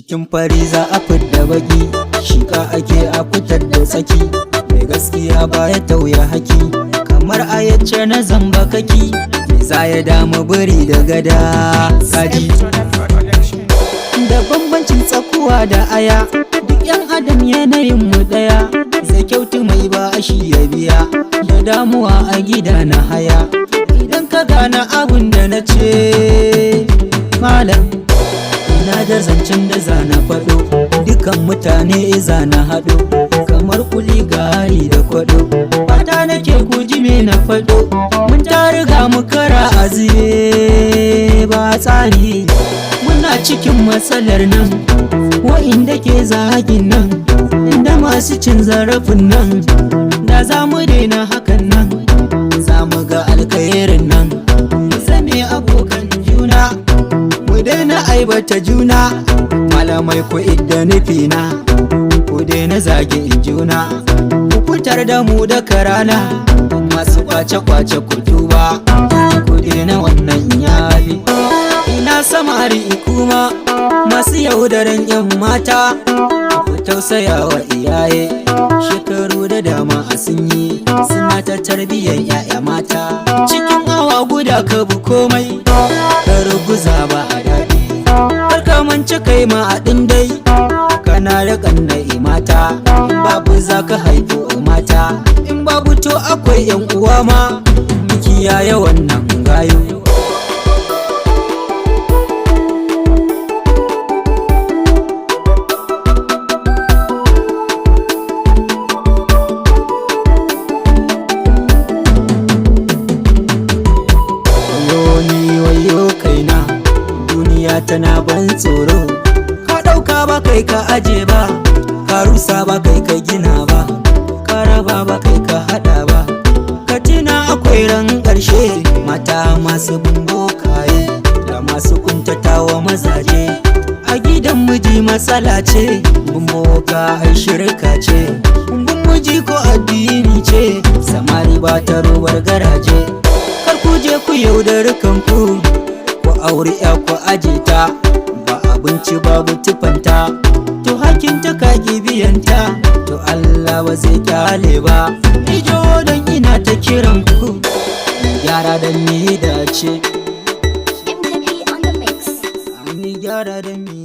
cikin fari za a fidda baki, shika ake a fitar da tsaki, mai gaskiya baya tauya haki, kamar a yace na zamba kaki, me za ya damu biri da gada kaji. Da bambancin tsakuwa da aya, duk yan adam yanayin mu daya, zai kyautu mai bashi ya biya, da damuwa a gida na haya, idan ka gane abun da na ce malam, ina da zancen da zana faɗo, dukan mutane zana haɗo, kamar kuli gari da kwaɗo, fata nake kuji me na faɗo, mun ta riga mu kara a zube ba tsari, muna cikin matsalar nan, wa'inda ke zagin nan, da masu cin zarafin nan, da za mu daina hakan nan, za mu ga alkhairin nan, mu zame abokan juna, mu daina aibata juna, malamai ku idda nufina, ku daina zagin juna, ku fitar da mu da karana, masu kwace-kwace ku tuba, ku daina wannan yafi. Ina samari kuma masu yaudaran yan mata, ku tausaya wa iyaye, shekaru da dama a sun yi, suna ta tarbiyyar yaya mata, cikin awa guda ka bu komai, ka ruguza ba a daɗi, kar ka mance kai ma a ɗin dai, kana da ƙannai mata, in babu za ka haifo mata, in babu to akwai yan uwa ma, kiyaye wannan gayo. Tana ban tsoro, ka ɗauka ba kai ka aje ba, ka rusa ba kai ka gina ba, ka raba ba kai ka haɗa ba, ka tuna akwai ran ƙarshe, mata masu bokaye da masu kuntatawa mazaje, a gidan miji matsala ce, boka ai shirka ce, miji ko addini ce, samari ba ta robar garaje, kar ku je ku yaudari kanku, aure ya ku aje ta, ba abinci babu tufanta, to hakin ta ka biyanta, to Allah ba zai kyale ba, ijo don ina ta kiran ku, gyara da ni dace, ni gyara da ni